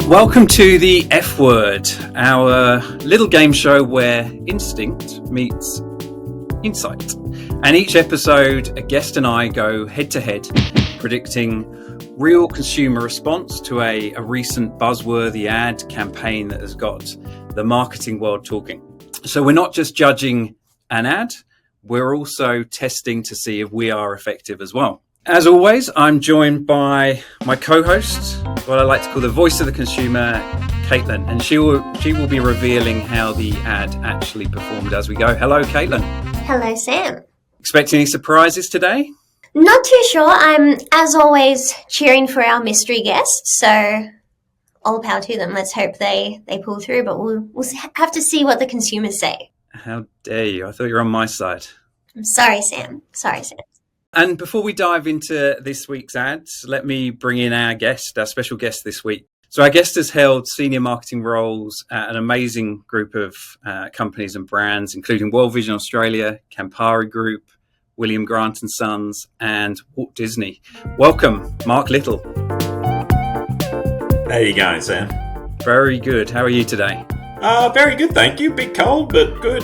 Welcome to the F-Word, our little game show where instinct meets insight. And each episode, a guest and I go head-to-head, predicting real consumer response to a recent buzzworthy ad campaign that has got the marketing world talking. So we're not just judging an ad, we're also testing to see if we are effective as well. As always, I'm joined by my co-host, what I like to call the voice of the consumer, Caitlin, and she will be revealing how the ad actually performed as we go. Hello, Caitlin. Hello, Sam. Expect any surprises today? Not too sure. I'm, as always, cheering for our mystery guests, so all power to them. Let's hope they pull through, but we'll have to see what the consumers say. How dare you? I thought you were on my side. I'm sorry, Sam. And before we dive into this week's ads, let me bring in our special guest this week. So our guest has held senior marketing roles at an amazing group of companies and brands, including World Vision Australia, Campari Group, William Grant & Sons, and Walt Disney. Welcome, Mark Little. How you going, Sam? Very good. How are you today? Very good, thank you. Bit cold, but good.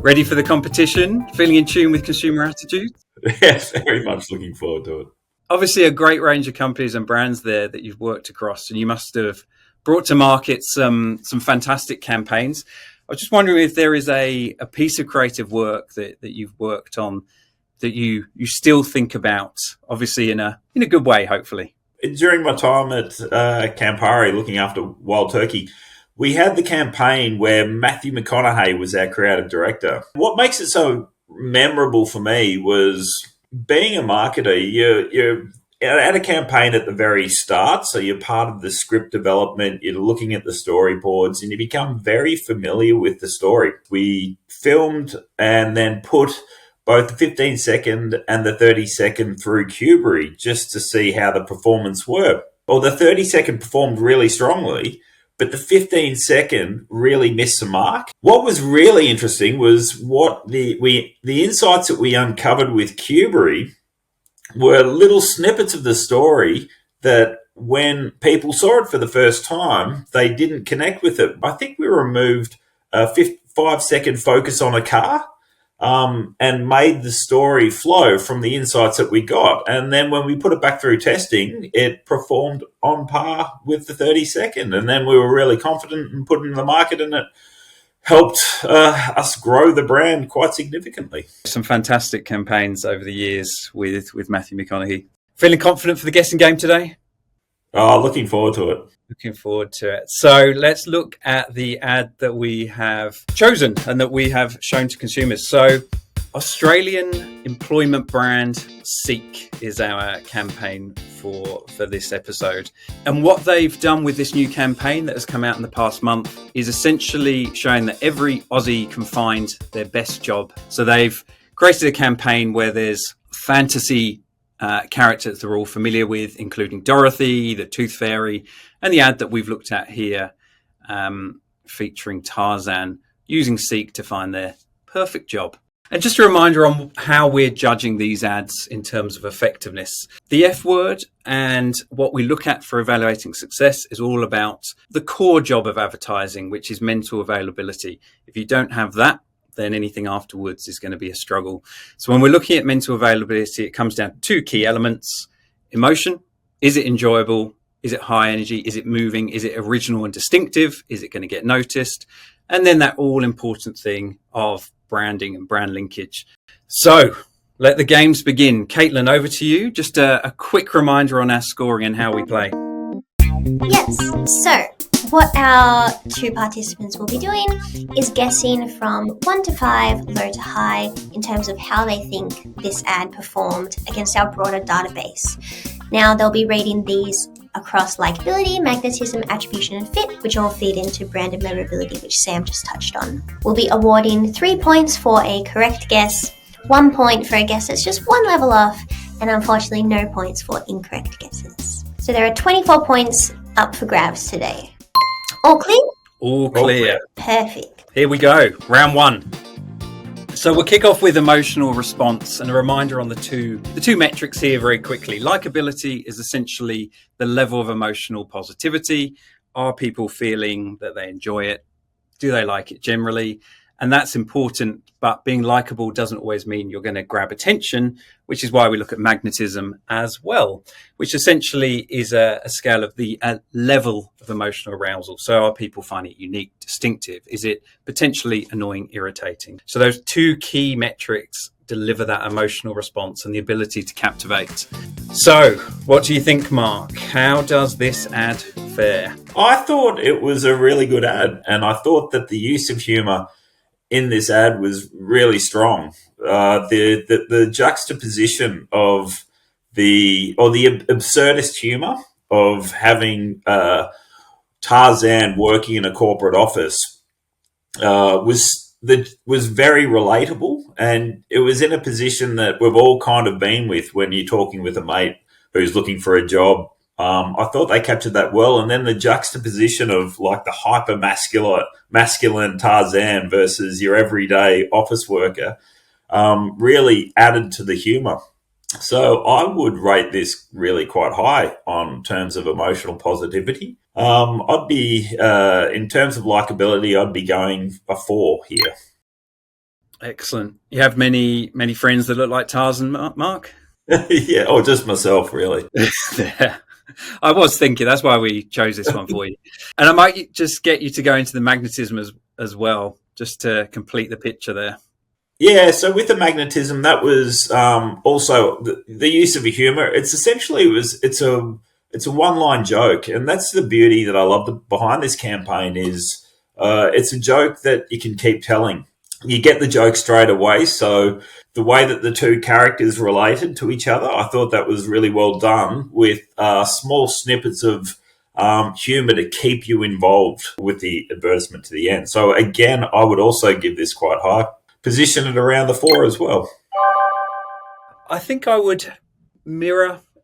Ready for the competition? Feeling in tune with consumer attitudes? Yes, very much looking forward to it. Obviously, a great range of companies and brands there that you've worked across, and you must have brought to market some fantastic campaigns. I was just wondering if there is a piece of creative work that you've worked on that you still think about, obviously in a good way, hopefully. During my time at Campari, looking after Wild Turkey, we had the campaign where Matthew McConaughey was our creative director. What makes it so memorable for me was being a marketer. You're at a campaign at the very start, so you're part of the script development, you're looking at the storyboards, and you become very familiar with the story. We filmed and then put both the 15-second and the 30-second through Cubery just to see how the performance worked. Well, the 30-second performed really strongly, but the 15-second really missed the mark. What was really interesting was what the insights that we uncovered with Cubery were little snippets of the story that when people saw it for the first time, they didn't connect with it. I think we removed a 5-second focus on a car and made the story flow from the insights that we got. And then when we put it back through testing, it performed on par with the 30-second. And then we were really confident in putting it in the market, and it helped us grow the brand quite significantly. Some fantastic campaigns over the years with Matthew McConaughey. Feeling confident for the guessing game today? Oh, looking forward to it. Looking forward to it. So let's look at the ad that we have chosen and that we have shown to consumers. So Australian employment brand Seek is our campaign for this episode. And what they've done with this new campaign that has come out in the past month is essentially showing that every Aussie can find their best job. So they've created a campaign where there's fantasy characters they're all familiar with, including Dorothy, the Tooth Fairy, and the ad that we've looked at here featuring Tarzan using Seek to find their perfect job. And just a reminder on how we're judging these ads in terms of effectiveness. The F-Word and what we look at for evaluating success is all about the core job of advertising, which is mental availability. If you don't have that, then anything afterwards is going to be a struggle. So when we're looking at mental availability, it comes down to two key elements. Emotion, is it enjoyable? Is it high energy? Is it moving? Is it original and distinctive? Is it going to get noticed? And then that all important thing of branding and brand linkage. So let the games begin. Caitlin, over to you. Just a quick reminder on our scoring and how we play. Yes, so what our two participants will be doing is guessing from 1 to 5, low to high, in terms of how they think this ad performed against our broader database. Now, they'll be rating these across likability, magnetism, attribution, and fit, which all feed into brand memorability, which Sam just touched on. We'll be awarding 3 points for a correct guess, 1 point for a guess that's just one level off, and unfortunately no points for incorrect guesses. So there are 24 points up for grabs today. All clear? All clear. Perfect. Here we go. Round one. So we'll kick off with emotional response, and a reminder on the two metrics here very quickly. Likability is essentially the level of emotional positivity. Are people feeling that they enjoy it? Do they like it generally? And that's important, but being likable doesn't always mean you're going to grab attention, which is why we look at magnetism as well, which essentially is a scale of the level of emotional arousal. So are people finding it unique, distinctive? Is it potentially annoying, irritating? So those two key metrics deliver that emotional response and the ability to captivate. So what do you think, Mark? How does this ad fare? I thought it was a really good ad, and I thought that the use of humour in this ad was really strong. The juxtaposition of the absurdist humour of having Tarzan working in a corporate office was very relatable, and it was in a position that we've all kind of been with when you're talking with a mate who's looking for a job. I thought they captured that well, and then the juxtaposition of like the hyper masculine Tarzan versus your everyday office worker really added to the humour. So I would rate this really quite high on terms of emotional positivity. I'd be in terms of likability, I'd be going a 4 here. Excellent. You have many friends that look like Tarzan, Mark? Yeah, or just myself, really. Yeah. I was thinking that's why we chose this one for you. And I might just get you to go into the magnetism as well, just to complete the picture there. Yeah, so with the magnetism, that was also the use of a humour. It's essentially it's a one-line joke, and that's the beauty that I love behind this campaign is it's a joke that you can keep telling. You get the joke straight away, so the way that the two characters related to each other, I thought that was really well done with small snippets of humour to keep you involved with the advertisement to the end. So again, I would also give this quite high. Position it around the 4 as well. I think I would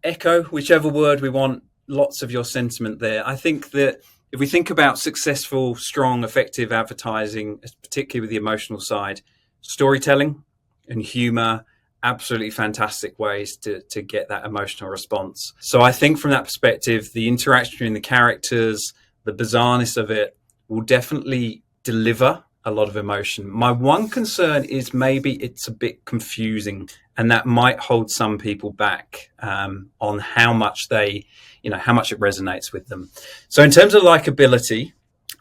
echo, whichever word we want, lots of your sentiment there. I think that if we think about successful, strong, effective advertising, particularly with the emotional side, storytelling and humour, absolutely fantastic ways to get that emotional response. So I think from that perspective, the interaction between the characters, the bizarreness of it will definitely deliver a lot of emotion. My one concern is maybe it's a bit confusing, and that might hold some people back on how much how much it resonates with them. So in terms of likability,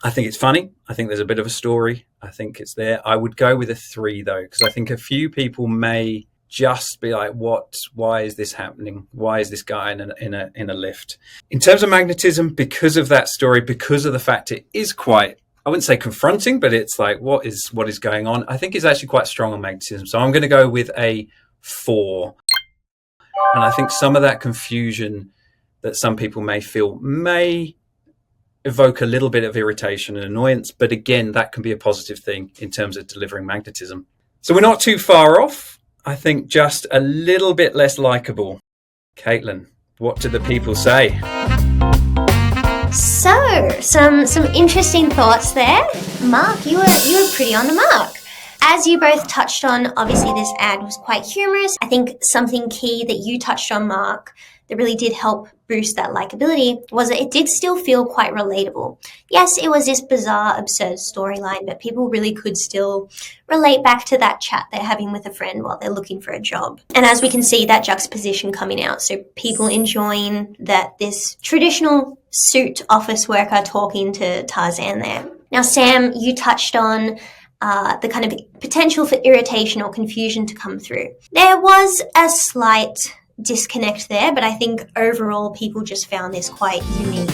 I think it's funny. I think there's a bit of a story. I think it's there. I would go with a 3 though, because I think a few people may just be like, why is this happening? Why is this guy in a lift? In terms of magnetism, because of that story, because of the fact it is quite, I wouldn't say confronting, but it's like, what is going on? I think it's actually quite strong on magnetism. So I'm going to go with a 4. And I think some of that confusion that some people may feel may evoke a little bit of irritation and annoyance. But again, that can be a positive thing in terms of delivering magnetism. So we're not too far off. I think just a little bit less likable. Caitlin, what do the people say? So, some interesting thoughts there. Mark, you were pretty on the mark. As you both touched on, obviously this ad was quite humorous. I think something key that you touched on, Mark, that really did help boost that likability was that it did still feel quite relatable. Yes, it was this bizarre, absurd storyline, but people really could still relate back to that chat they're having with a friend while they're looking for a job. And as we can see, that juxtaposition coming out, so people enjoying that this traditional suit office worker talking to Tarzan there. Now, Sam, you touched on the kind of potential for irritation or confusion to come through. There was a slight disconnect there, but I think overall people just found this quite unique.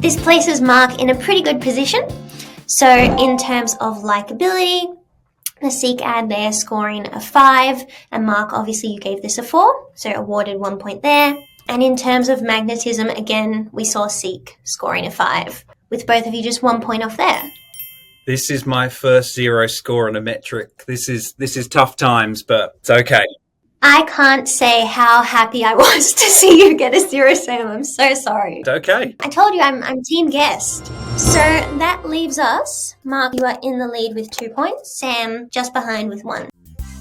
This places Mark in a pretty good position. So in terms of likability, the Seek ad there scoring a 5, and Mark, obviously you gave this a 4, so awarded 1 point there. And in terms of magnetism, again, we saw Seek scoring a 5, with both of you just 1 point off there. This is my first 0 score on a metric. This is tough times, but it's okay. I can't say how happy I was to see you get a 0, Sam. I'm so sorry. It's okay. I told you I'm team guest. So that leaves us. Mark, you are in the lead with 2 points. Sam just behind with 1.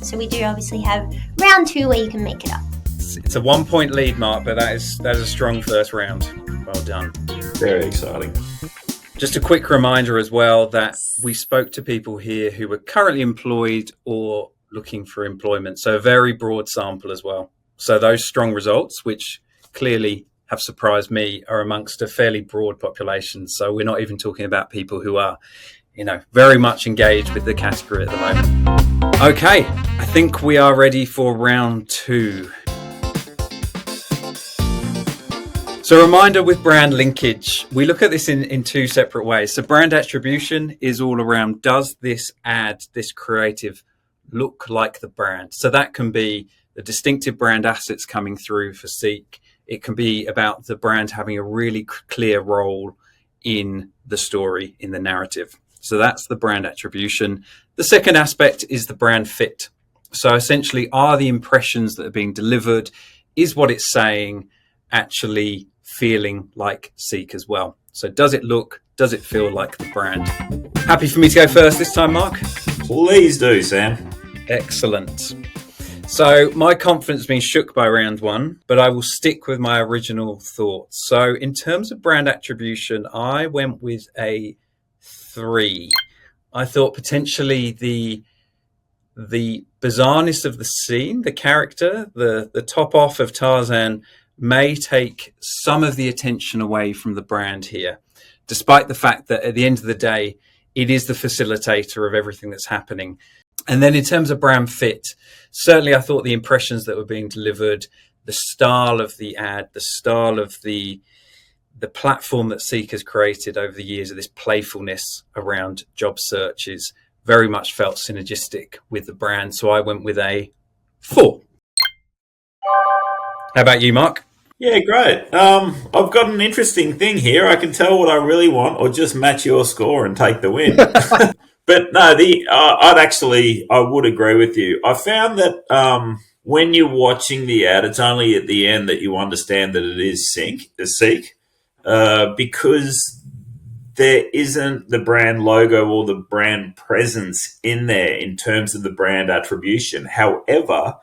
So we do obviously have round 2 where you can make it up. It's a 1 point lead, Mark, but that is a strong first round. Well done. Very exciting. Just a quick reminder as well that we spoke to people here who were currently employed or looking for employment. So a very broad sample as well. So those strong results, which clearly have surprised me, are amongst a fairly broad population. So we're not even talking about people who are, very much engaged with the category at the moment. Okay, I think we are ready for round 2. So a reminder with brand linkage, we look at this in 2 separate ways. So brand attribution is all around, does this ad, this creative, look like the brand? So that can be the distinctive brand assets coming through for Seek. It can be about the brand having a really clear role in the story, in the narrative. So that's the brand attribution. The second aspect is the brand fit. So essentially, are the impressions that are being delivered, is what it's saying actually feeling like Seek as well? So does it feel like the brand? Happy for me to go first this time, Mark? Please do, Sam. Excellent. So my confidence has been shook by round 1, but I will stick with my original thoughts. So in terms of brand attribution, I went with a 3. I thought potentially the bizarreness of the scene, the character, the top off of Tarzan may take some of the attention away from the brand here, despite the fact that at the end of the day, it is the facilitator of everything that's happening. And then in terms of brand fit, certainly I thought the impressions that were being delivered, the style of the ad, the style of the platform that Seek has created over the years of this playfulness around job searches very much felt synergistic with the brand. So I went with a 4. How about you, Mark? Yeah, great. I've got an interesting thing here. I can tell what I really want, or just match your score and take the win. But no, I would agree with you. I found that when you're watching the ad, it's only at the end that you understand that it is Seek, because there isn't the brand logo or the brand presence in there in terms of the brand attribution. However,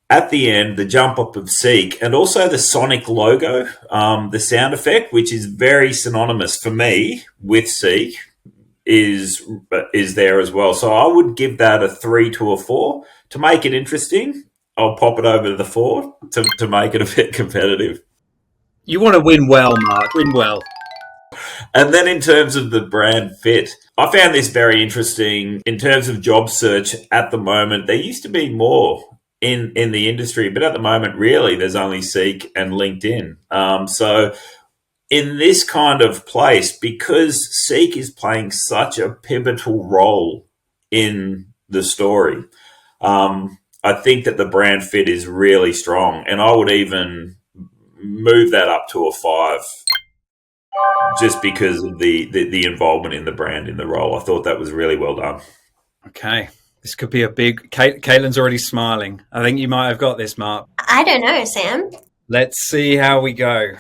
at the end, the jump up of Seek and also the sonic logo, the sound effect, which is very synonymous for me with Seek, is there as well. So I would give that a 3 to a 4. To make it interesting, I'll pop it over to the 4 to make it a bit competitive. You want to win well, Mark. Win well. And then in terms of the brand fit, I found this very interesting. In terms of job search at the moment, there used to be more in the industry, but at the moment, really, there's only Seek and LinkedIn. So in this kind of place, because Seek is playing such a pivotal role in the story, I think that the brand fit is really strong. And I would even move that up to a 5, just because of the involvement in the brand, in the role. I thought that was really well done. Okay. This could be a big... Caitlin's already smiling. I think you might have got this, Mark. I don't know, Sam. Let's see how we go.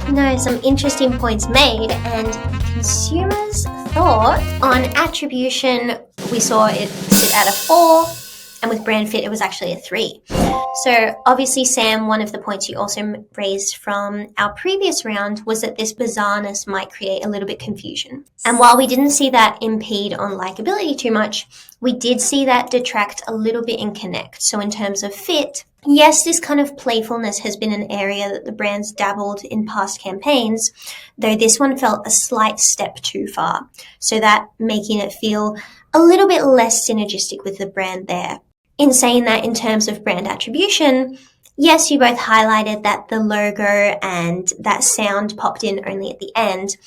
No, some interesting points made, and consumers' thought on attribution, we saw it sit at a 4, and with brand fit, it was actually a 3. So obviously, Sam, one of the points you also raised from our previous round was that this bizarreness might create a little bit confusion. And while we didn't see that impede on likability too much, we did see that detract a little bit in connect. So in terms of fit, yes, this kind of playfulness has been an area that the brands dabbled in past campaigns, though this one felt a slight step too far. So that making it feel a little bit less synergistic with the brand there. In saying that, in terms of brand attribution, yes, you both highlighted that the logo and that sound popped in only at the end,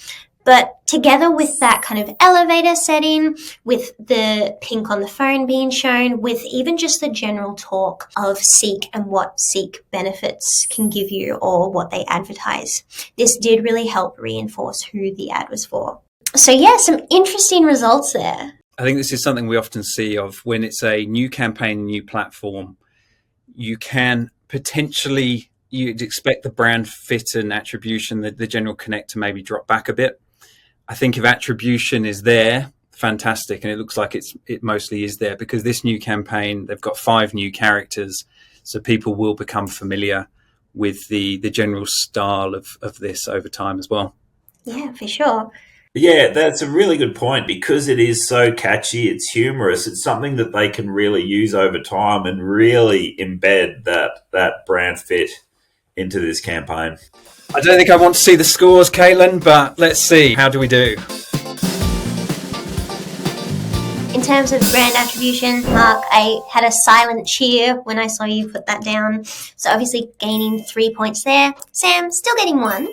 but together with that kind of elevator setting, with the pink on the phone being shown, with even just the general talk of Seek and what Seek benefits can give you or what they advertise, this did really help reinforce who the ad was for. So yeah, some interesting results there. I think this is something we often see of when it's a new campaign, new platform. You can potentially, you'd expect the brand fit and attribution, the general connect to maybe drop back a bit. I think if attribution is there, fantastic. And it looks like it mostly is there because this new campaign, they've got 5 new characters. So people will become familiar with the general style of this over time as well. Yeah, for sure. Yeah, that's a really good point because it is so catchy, it's humorous, it's something that they can really use over time and really embed that brand fit into this campaign. I don't think I want to see the scores, Caitlin, but let's see. How do we do? In terms of brand attribution, Mark, I had a silent cheer when I saw you put that down. So obviously gaining 3 points there. Sam, still getting 1.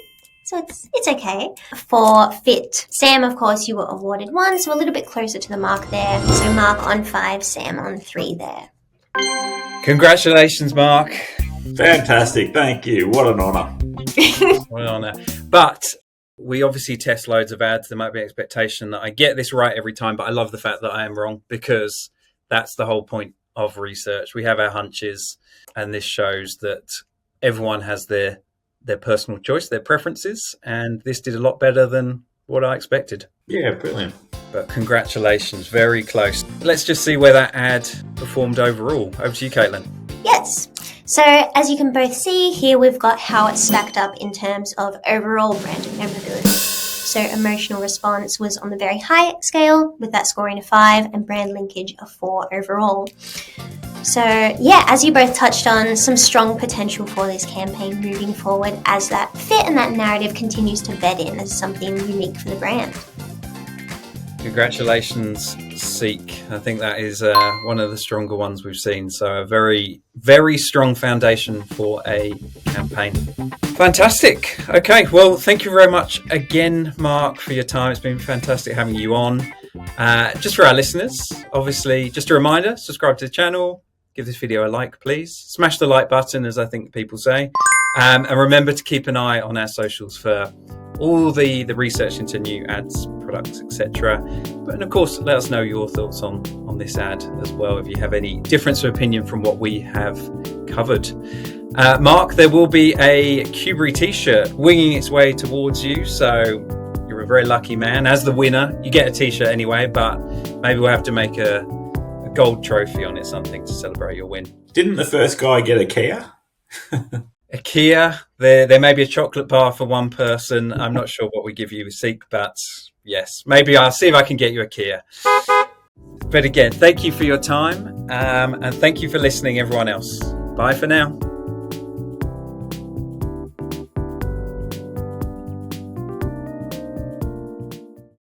So it's okay. For fit, Sam, of course, you were awarded 1, so a little bit closer to the mark there. So Mark on 5, Sam on 3 there. Congratulations, Mark. Fantastic. Thank you. What an honour. What an honour. But we obviously test loads of ads. There might be an expectation that I get this right every time, but I love the fact that I am wrong because that's the whole point of research. We have our hunches, and this shows that everyone has their personal choice, their preferences, and this did a lot better than what I expected. Yeah, brilliant. But congratulations, very close. Let's just see where that ad performed overall. Over to you, Caitlin. Yes. So as you can both see, here we've got how it stacked up in terms of overall brand memorability. So emotional response was on the very high scale, with that scoring a 5, and brand linkage a 4 overall. So yeah, as you both touched on, some strong potential for this campaign moving forward as that fit and that narrative continues to bed in as something unique for the brand. Congratulations, Seek. I think that is one of the stronger ones we've seen. So a very, very strong foundation for a campaign. Fantastic. Okay, well, thank you very much again, Mark, for your time. It's been fantastic having you on. Just for our listeners, obviously, just a reminder, subscribe to the channel, give this video a like, please. Smash the like button, as I think people say. And remember to keep an eye on our socials for all the research into new ads, products, etc. And of course, let us know your thoughts on this ad as well, if you have any difference of opinion from what we have covered. Mark, there will be a Cubery t-shirt winging its way towards you, so you're a very lucky man. As the winner, you get a t-shirt anyway, but maybe we'll have to make a gold trophy on it, something to celebrate your win. Didn't the first guy get a Kia? A Kia, there may be a chocolate bar for one person. I'm not sure what we give you, Seek, but yes, maybe I'll see if I can get you a Kia. But again, thank you for your time, and thank you for listening, everyone else. Bye for now.